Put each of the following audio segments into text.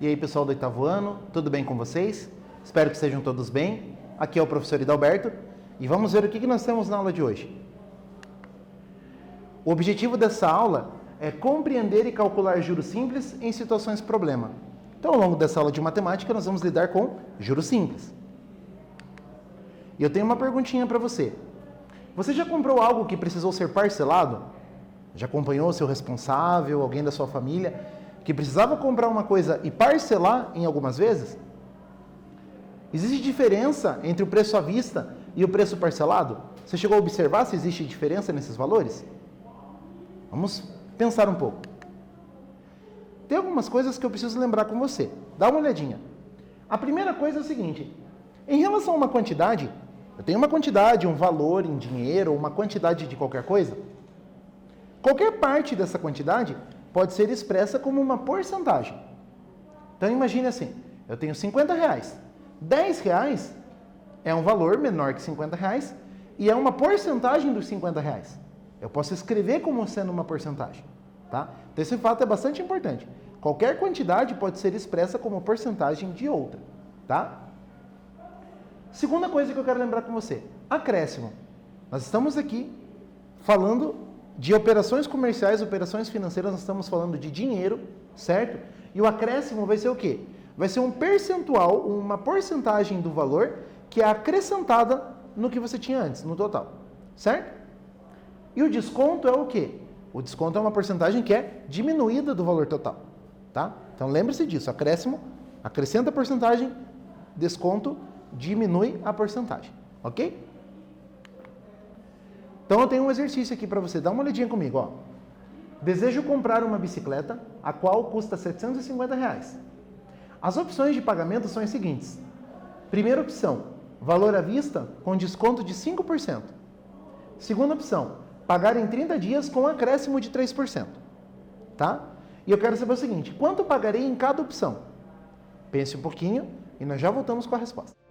E aí, pessoal do oitavo ano, tudo bem com vocês? Espero que estejam todos bem. Aqui é o professor Hidalberto e vamos ver o que nós temos na aula de hoje. O objetivo dessa aula é compreender e calcular juros simples em situações problema. Então, ao longo dessa aula de matemática, nós vamos lidar com juros simples. E eu tenho uma perguntinha para você. Você já comprou algo que precisou ser parcelado? Já acompanhou seu responsável, alguém da sua família, que precisava comprar uma coisa e parcelar em algumas vezes? Existe diferença entre o preço à vista e o preço parcelado? Você chegou a observar se existe diferença nesses valores? Vamos pensar um pouco. Tem algumas coisas que eu preciso lembrar com você. Dá uma olhadinha. A primeira coisa é o seguinte: em relação a uma quantidade, eu tenho uma quantidade, um valor em dinheiro, ou uma quantidade de qualquer coisa. Qualquer parte dessa quantidade pode ser expressa como uma porcentagem. Então imagine assim, eu tenho 50 reais. 10 reais é um valor menor que 50 reais e é uma porcentagem dos 50 reais. Eu posso escrever como sendo uma porcentagem. Tá? Então esse fato é bastante importante. Qualquer quantidade pode ser expressa como porcentagem de outra. Tá? Segunda coisa que eu quero lembrar com você, acréscimo. Nós estamos aqui falando de operações comerciais, operações financeiras, nós estamos falando de dinheiro, certo? E o acréscimo vai ser o quê? Vai ser um percentual, uma porcentagem do valor que é acrescentada no que você tinha antes, no total, certo? E o desconto é o quê? O desconto é uma porcentagem que é diminuída do valor total, tá? Então lembre-se disso, acréscimo, acrescenta a porcentagem, desconto, diminui a porcentagem, ok? Então eu tenho um exercício aqui para você, dá uma olhadinha comigo, ó. Desejo comprar uma bicicleta, a qual custa R$750. As opções de pagamento são as seguintes. Primeira opção, valor à vista com desconto de 5%. Segunda opção, pagar em 30 dias com acréscimo de 3%. Tá? E eu quero saber o seguinte, quanto pagarei em cada opção? Pense um pouquinho e nós já voltamos com a resposta.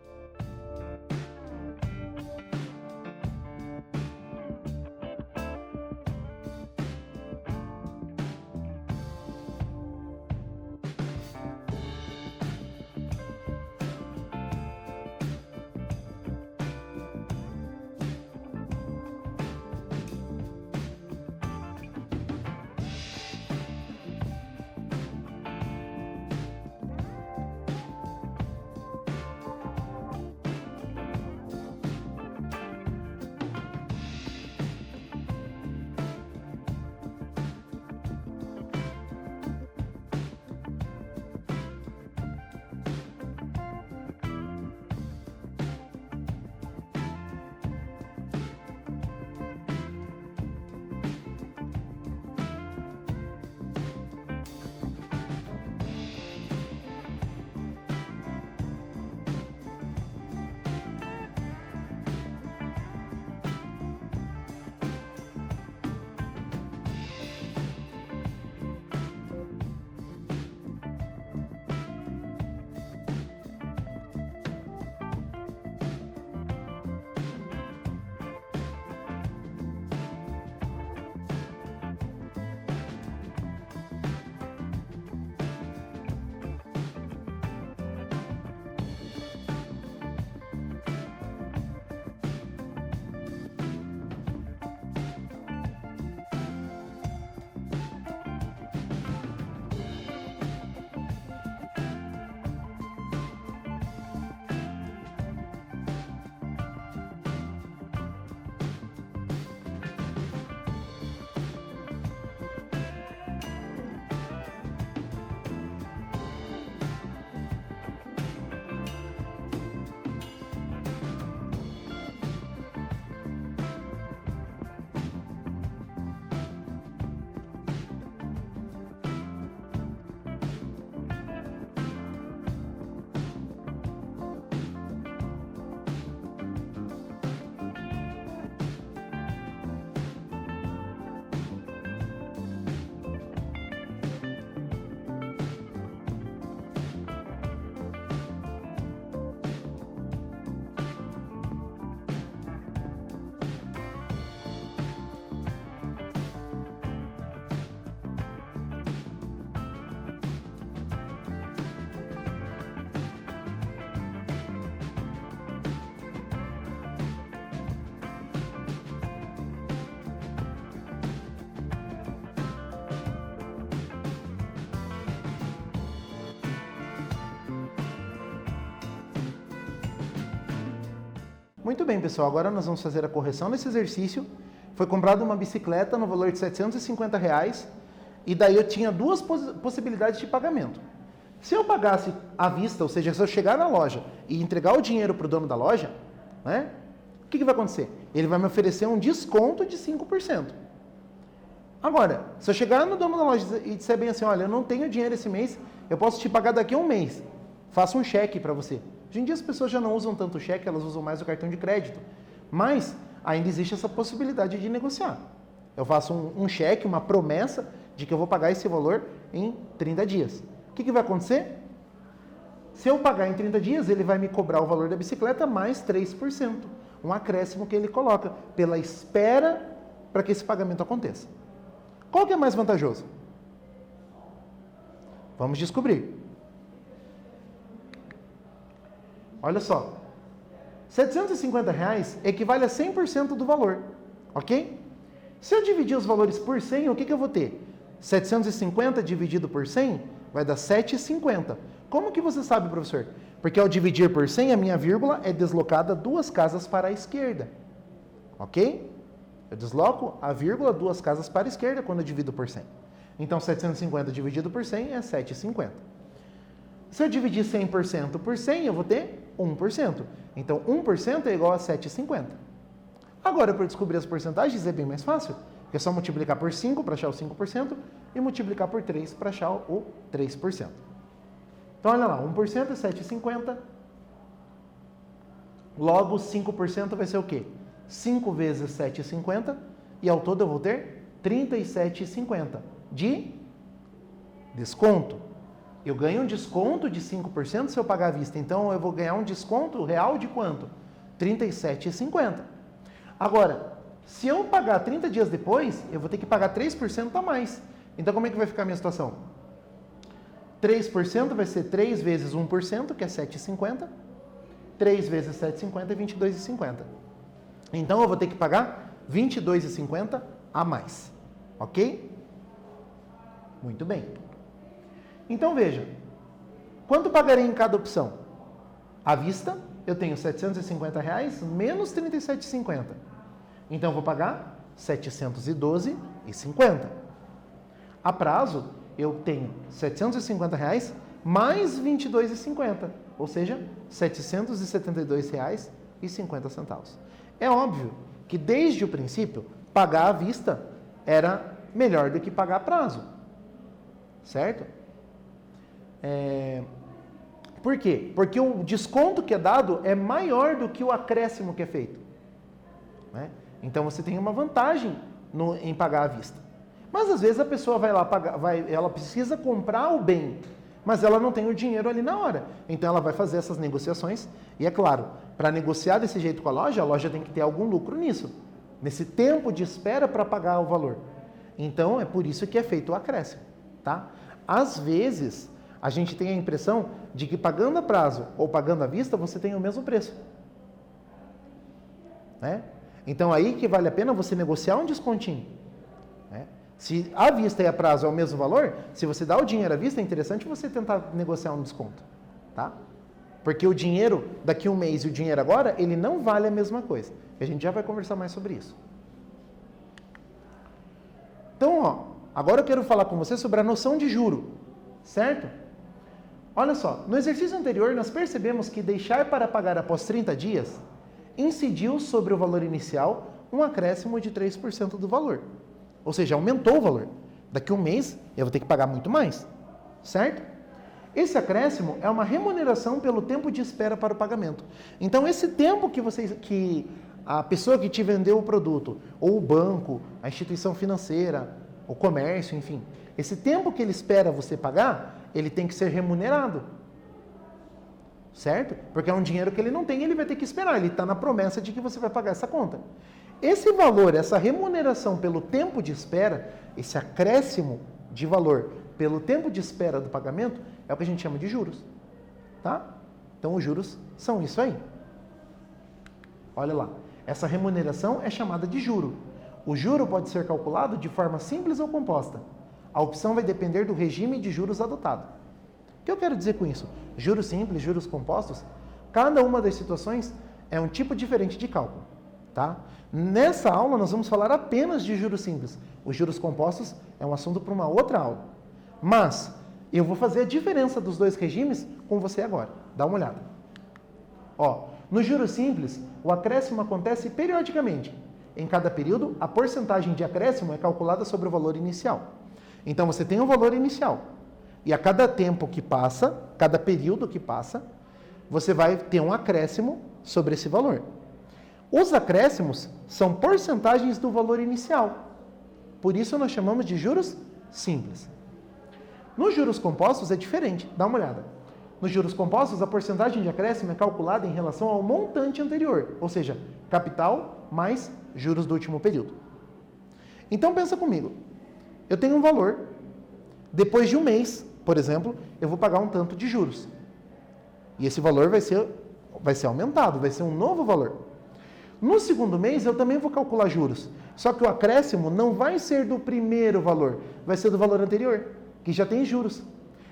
Muito bem, pessoal. Agora nós vamos fazer a correção desse exercício. Foi comprada uma bicicleta no valor de R$750 e daí eu tinha duas possibilidades de pagamento. Se eu pagasse à vista, ou seja, se eu chegar na loja e entregar o dinheiro para o dono da loja, né, o que vai acontecer? Ele vai me oferecer um desconto de 5%. Agora, se eu chegar no dono da loja e disser bem assim, olha, eu não tenho dinheiro esse mês, eu posso te pagar daqui a um mês. Faço um cheque para você. Hoje em dia as pessoas já não usam tanto cheque, elas usam mais o cartão de crédito. Mas ainda existe essa possibilidade de negociar. Eu faço um cheque, uma promessa de que eu vou pagar esse valor em 30 dias. O que vai acontecer? Se eu pagar em 30 dias, ele vai me cobrar o valor da bicicleta mais 3%. Um acréscimo que ele coloca pela espera para que esse pagamento aconteça. Qual que é mais vantajoso? Vamos descobrir. Olha só. R$750 equivale a 100% do valor. Ok? Se eu dividir os valores por 100, o que eu vou ter? 750 dividido por 100 vai dar 7,50. Como que você sabe, professor? Porque ao dividir por 100, a minha vírgula é deslocada 2 casas para a esquerda. Ok? Eu desloco a vírgula 2 casas para a esquerda quando eu divido por 100. Então, 750 dividido por 100 é 7,50. Se eu dividir 100% por 100, eu vou ter 1%. Então, 1% é igual a 7,50. Agora, para descobrir as porcentagens, é bem mais fácil. É só multiplicar por 5 para achar o 5% e multiplicar por 3 para achar o 3%. Então, olha lá, 1% é 7,50. Logo, 5% vai ser o quê? 5 vezes 7,50 e ao todo eu vou ter 37,50 de desconto. Eu ganho um desconto de 5% se eu pagar à vista. Então, eu vou ganhar um desconto real de quanto? 37,50. Agora, se eu pagar 30 dias depois, eu vou ter que pagar 3% a mais. Então, como é que vai ficar a minha situação? 3% vai ser 3 vezes 1%, que é 7,50. 3 vezes 7,50 é 22,50. Então, eu vou ter que pagar 22,50 a mais. Ok? Muito bem. Então, veja. Quanto pagarei em cada opção? À vista, eu tenho R$750 menos 37,50. Então, eu vou pagar R$712,50. A prazo, eu tenho R$750 mais 22,50, ou seja, R$772,50. É óbvio que desde o princípio, pagar à vista era melhor do que pagar a prazo, certo? Por quê? Porque o desconto que é dado é maior do que o acréscimo que é feito, né? Então você tem uma vantagem em pagar à vista. Mas às vezes a pessoa vai lá pagar, ela precisa comprar o bem, mas ela não tem o dinheiro ali na hora. Então ela vai fazer essas negociações e é claro, para negociar desse jeito com a loja tem que ter algum lucro nisso, nesse tempo de espera para pagar o valor. Então é por isso que é feito o acréscimo, tá? Às vezes a gente tem a impressão de que pagando a prazo ou pagando à vista você tem o mesmo preço, né? Então aí que vale a pena você negociar um descontinho, né? Se à vista e a prazo é o mesmo valor, se você dá o dinheiro à vista, é interessante você tentar negociar um desconto, tá? Porque o dinheiro daqui a um mês e o dinheiro agora, ele não vale a mesma coisa. A gente já vai conversar mais sobre isso. Então, agora eu quero falar com você sobre a noção de juro, certo? Olha só, no exercício anterior nós percebemos que deixar para pagar após 30 dias incidiu sobre o valor inicial um acréscimo de 3% do valor. Ou seja, aumentou o valor. Daqui a um mês eu vou ter que pagar muito mais, certo? Esse acréscimo é uma remuneração pelo tempo de espera para o pagamento. Então, esse tempo que a pessoa que te vendeu o produto, ou o banco, a instituição financeira, o comércio, enfim, esse tempo que ele espera você pagar, ele tem que ser remunerado. Certo? Porque é um dinheiro que ele não tem, ele vai ter que esperar. Ele está na promessa de que você vai pagar essa conta. Esse valor, essa remuneração pelo tempo de espera, esse acréscimo de valor pelo tempo de espera do pagamento, é o que a gente chama de juros. Tá? Então, os juros são isso aí. Olha lá. Essa remuneração é chamada de juro. O juro pode ser calculado de forma simples ou composta. A opção vai depender do regime de juros adotado. O que eu quero dizer com isso? Juros simples, juros compostos, cada uma das situações é um tipo diferente de cálculo, tá? Nessa aula nós vamos falar apenas de juros simples. Os juros compostos é um assunto para uma outra aula. Mas eu vou fazer a diferença dos dois regimes com você agora. Dá uma olhada. Ó, no juros simples, o acréscimo acontece periodicamente. Em cada período, a porcentagem de acréscimo é calculada sobre o valor inicial. Então você tem um valor inicial. E a cada tempo que passa, cada período que passa, você vai ter um acréscimo sobre esse valor. Os acréscimos são porcentagens do valor inicial. Por isso nós chamamos de juros simples. Nos juros compostos é diferente, dá uma olhada. Nos juros compostos, a porcentagem de acréscimo é calculada em relação ao montante anterior, ou seja, capital mais juros do último período. Então pensa comigo, eu tenho um valor, depois de um mês, por exemplo, eu vou pagar um tanto de juros. E esse valor vai ser aumentado, vai ser um novo valor. No segundo mês, eu também vou calcular juros. Só que o acréscimo não vai ser do primeiro valor, vai ser do valor anterior, que já tem juros.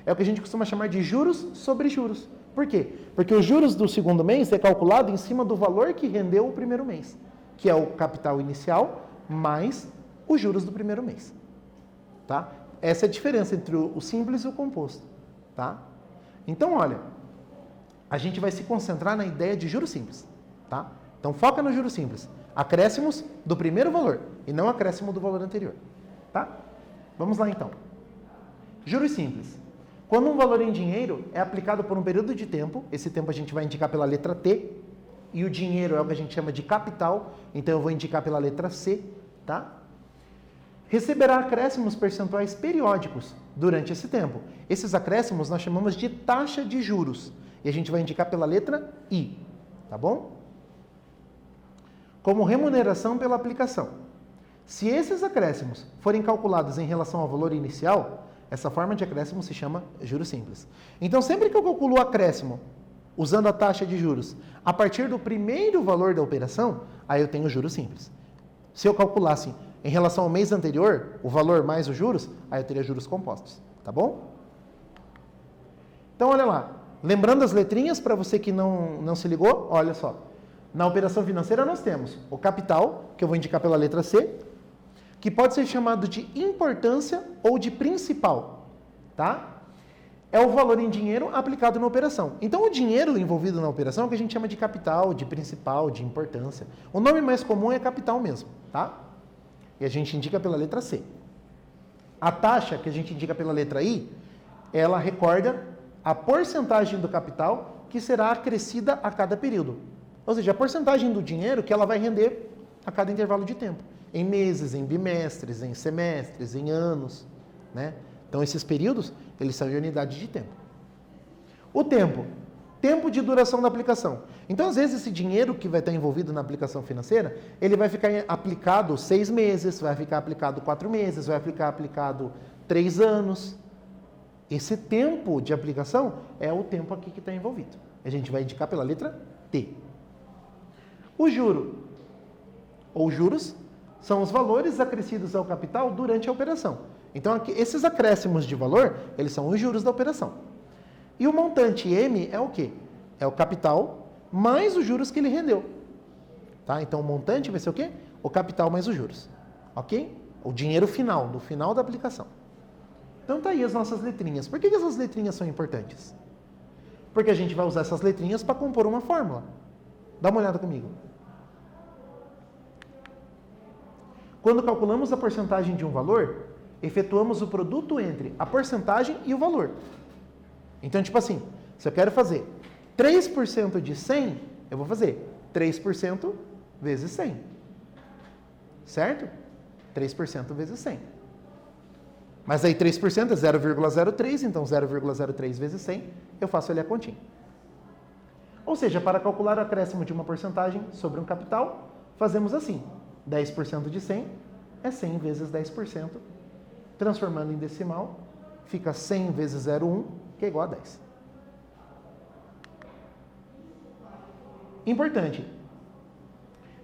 É o que a gente costuma chamar de juros sobre juros. Por quê? Porque os juros do segundo mês é calculado em cima do valor que rendeu o primeiro mês, que é o capital inicial mais os juros do primeiro mês. Tá? Essa é a diferença entre o simples e o composto. Tá? Então, olha, a gente vai se concentrar na ideia de juros simples. Tá? Então, foca no juros simples. Acréscimos do primeiro valor e não acréscimo do valor anterior. Tá? Vamos lá, então. Juros simples. Quando um valor em dinheiro é aplicado por um período de tempo, esse tempo a gente vai indicar pela letra T, e o dinheiro é o que a gente chama de capital, então eu vou indicar pela letra C, tá? Receberá acréscimos percentuais periódicos durante esse tempo. Esses acréscimos nós chamamos de taxa de juros, e a gente vai indicar pela letra I, tá bom? Como remuneração pela aplicação. Se esses acréscimos forem calculados em relação ao valor inicial, essa forma de acréscimo se chama juros simples. Então, sempre que eu calculo o acréscimo usando a taxa de juros a partir do primeiro valor da operação, aí eu tenho juros simples. Se eu calculasse em relação ao mês anterior, o valor mais os juros, aí eu teria juros compostos, tá bom? Então, olha lá. Lembrando as letrinhas, para você que não se ligou, olha só. Na operação financeira nós temos o capital, que eu vou indicar pela letra C, que pode ser chamado de importância ou de principal, tá? É o valor em dinheiro aplicado na operação. Então, o dinheiro envolvido na operação é o que a gente chama de capital, de principal, de importância. O nome mais comum é capital mesmo, tá? E a gente indica pela letra C. A taxa, que a gente indica pela letra I, ela recorda a porcentagem do capital que será acrescida a cada período. Ou seja, a porcentagem do dinheiro que ela vai render a cada intervalo de tempo. Em meses, em bimestres, em semestres, em anos, né? Então, esses períodos, eles são de unidade de tempo. O tempo de duração da aplicação. Então, às vezes, esse dinheiro que vai estar envolvido na aplicação financeira, ele vai ficar aplicado 6 meses, vai ficar aplicado 4 meses, vai ficar aplicado 3 anos. Esse tempo de aplicação é o tempo aqui que está envolvido. A gente vai indicar pela letra T. O juro, ou juros, são os valores acrescidos ao capital durante a operação. Então, aqui, esses acréscimos de valor, eles são os juros da operação. E o montante M é o quê? É o capital mais os juros que ele rendeu. Tá? Então, o montante vai ser o quê? O capital mais os juros. Ok? O dinheiro final, no final da aplicação. Então, tá aí as nossas letrinhas. Por que essas letrinhas são importantes? Porque a gente vai usar essas letrinhas para compor uma fórmula. Dá uma olhada comigo. Quando calculamos a porcentagem de um valor, efetuamos o produto entre a porcentagem e o valor. Então, tipo assim, se eu quero fazer 3% de 100, eu vou fazer 3% vezes 100. Certo? 3% vezes 100. Mas aí 3% é 0,03, então 0,03 vezes 100, eu faço ali a continha. Ou seja, para calcular o acréscimo de uma porcentagem sobre um capital, fazemos assim. 10% de 100 é 100 vezes 10%. Transformando em decimal, fica 100 vezes 0,1, que é igual a 10. Importante.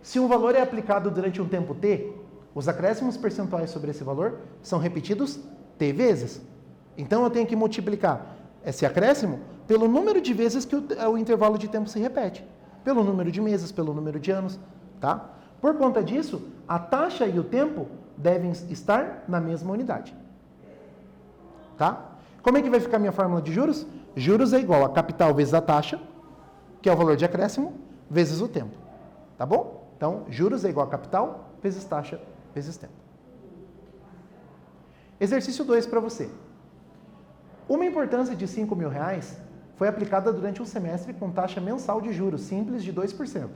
Se um valor é aplicado durante um tempo t, os acréscimos percentuais sobre esse valor são repetidos t vezes. Então, eu tenho que multiplicar esse acréscimo pelo número de vezes que o intervalo de tempo se repete. Pelo número de meses, pelo número de anos, tá? Por conta disso, a taxa e o tempo devem estar na mesma unidade. Tá? Como é que vai ficar a minha fórmula de juros? Juros é igual a capital vezes a taxa, que é o valor de acréscimo, vezes o tempo. Tá bom? Então, juros é igual a capital vezes taxa vezes tempo. Exercício 2 para você. Uma importância de R$5.000 foi aplicada durante um semestre com taxa mensal de juros simples de 2%.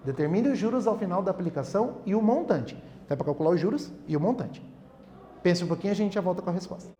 Determine os juros ao final da aplicação e o montante. Então, é para calcular os juros e o montante. Pense um pouquinho e a gente já volta com a resposta.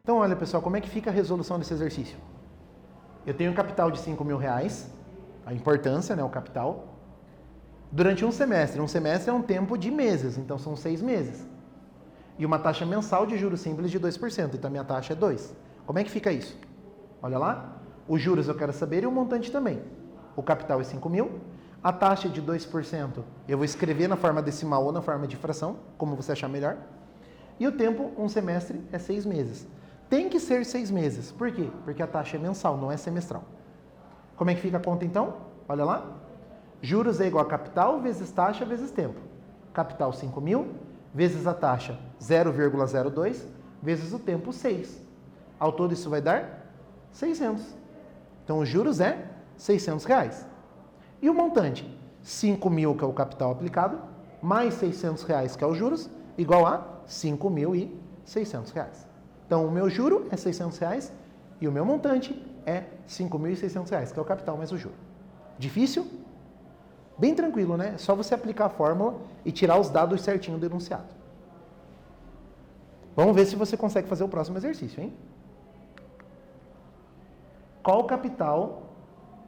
Então, olha pessoal, como é que fica a resolução desse exercício? Eu tenho um capital de R$5.000, a importância, né, o capital, durante um semestre. Um semestre é um tempo de meses, então são 6 meses. E uma taxa mensal de juros simples de 2%, então a minha taxa é 2. Como é que fica isso? Olha lá, os juros eu quero saber e o montante também. O capital é 5.000, a taxa de 2% eu vou escrever na forma decimal ou na forma de fração, como você achar melhor. E o tempo, um semestre, é 6 meses. Tem que ser 6 meses. Por quê? Porque a taxa é mensal, não é semestral. Como é que fica a conta então? Olha lá. Juros é igual a capital vezes taxa vezes tempo. Capital 5.000 vezes a taxa 0,02 vezes o tempo 6. Ao todo isso vai dar 600. Então os juros é R$600. E o montante? 5.000 que é o capital aplicado, mais R$600 que é os juros, igual a R$5.600. Então, o meu juro é R$600 e o meu montante é R$5.600, que é o capital mais o juro. Difícil? Bem tranquilo, né? É só você aplicar a fórmula e tirar os dados certinho do enunciado. Vamos ver se você consegue fazer o próximo exercício, hein? Qual o capital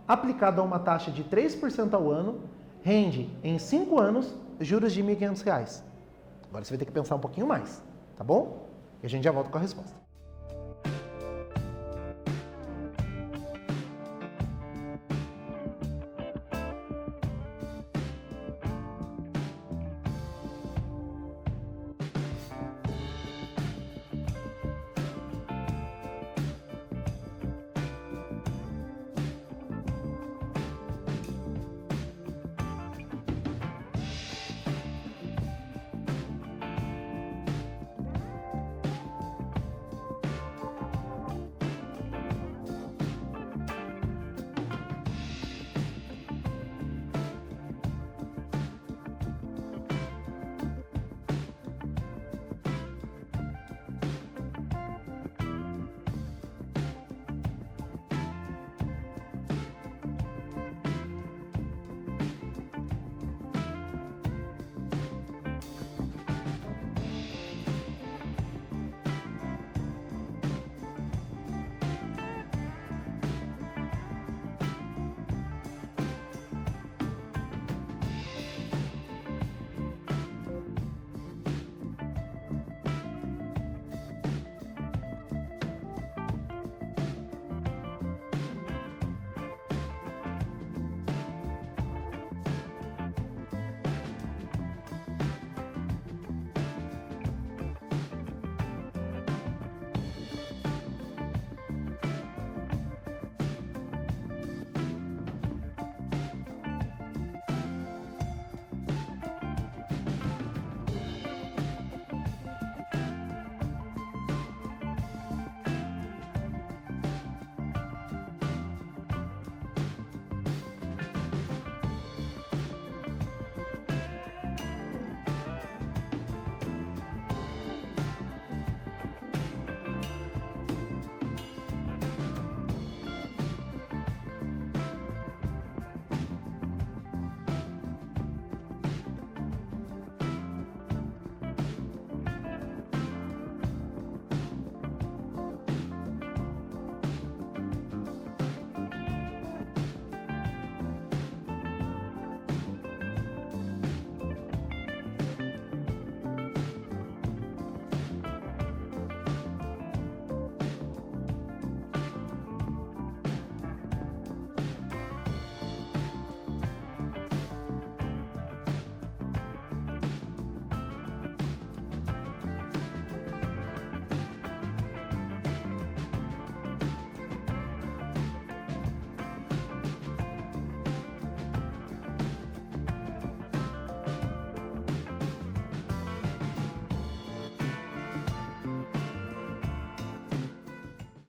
aplicado a uma taxa de 3% ao ano, rende em 5 anos juros de R$ 1.500. Agora você vai ter que pensar um pouquinho mais, tá bom? E a gente já volta com a resposta.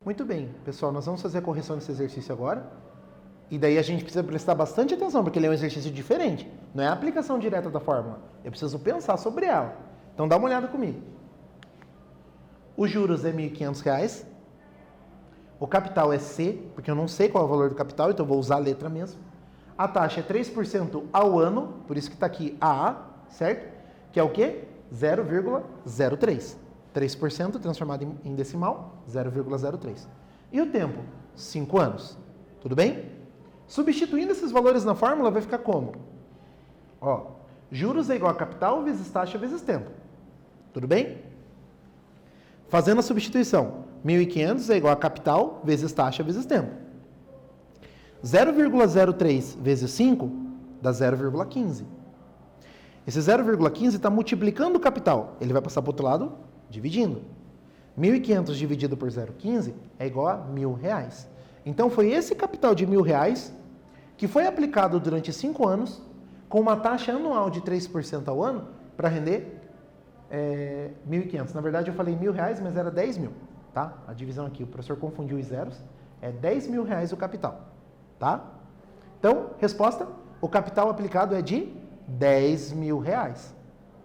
Muito bem, pessoal, nós vamos fazer a correção desse exercício agora. E daí a gente precisa prestar bastante atenção, porque ele é um exercício diferente. Não é a aplicação direta da fórmula. Eu preciso pensar sobre ela. Então dá uma olhada comigo. Os juros é R$ 1.500. O capital é C, porque eu não sei qual é o valor do capital, então eu vou usar a letra mesmo. A taxa é 3% ao ano, por isso que está aqui AA, certo? Que é o quê? 0,03. 3% transformado em decimal, 0,03. E o tempo? 5 anos. Tudo bem? Substituindo esses valores na fórmula, vai ficar como? Ó, juros é igual a capital vezes taxa vezes tempo. Tudo bem? Fazendo a substituição, 1.500 é igual a capital vezes taxa vezes tempo. 0,03 vezes 5 dá 0,15. Esse 0,15 está multiplicando o capital. Ele vai passar para o outro lado, dividindo. 1.500 dividido por 0,15 é igual a R$ 1.000. Então, foi esse capital de R$ 1.000 que foi aplicado durante 5 anos, com uma taxa anual de 3% ao ano, para render 1.500. Na verdade, eu falei R$ 1.000, mas era 10 mil. Tá? A divisão aqui, o professor confundiu os zeros. É R$ 10.000 o capital. Tá? Então, resposta, o capital aplicado é de R$ 10.000.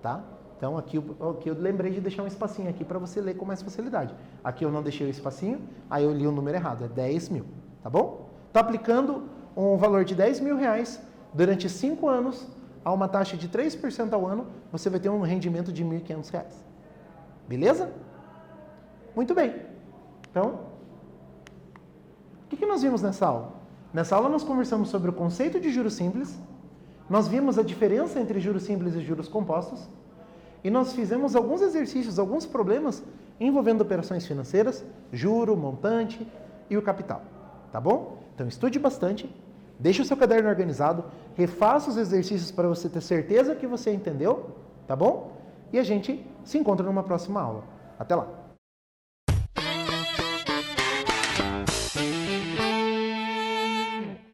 Tá? Então, aqui eu lembrei de deixar um espacinho aqui para você ler com mais facilidade. Aqui eu não deixei o espacinho, aí eu li o número errado, é 10 mil, tá bom? Está aplicando um valor de R$ 10.000 durante 5 anos, a uma taxa de 3% ao ano, você vai ter um rendimento de R$ 1.500. Beleza? Muito bem. Então, o que nós vimos nessa aula? Nessa aula nós conversamos sobre o conceito de juros simples, nós vimos a diferença entre juros simples e juros compostos, e nós fizemos alguns exercícios, alguns problemas envolvendo operações financeiras, juro, montante e o capital, tá bom? Então estude bastante, deixe o seu caderno organizado, refaça os exercícios para você ter certeza que você entendeu, tá bom? E a gente se encontra numa próxima aula. Até lá!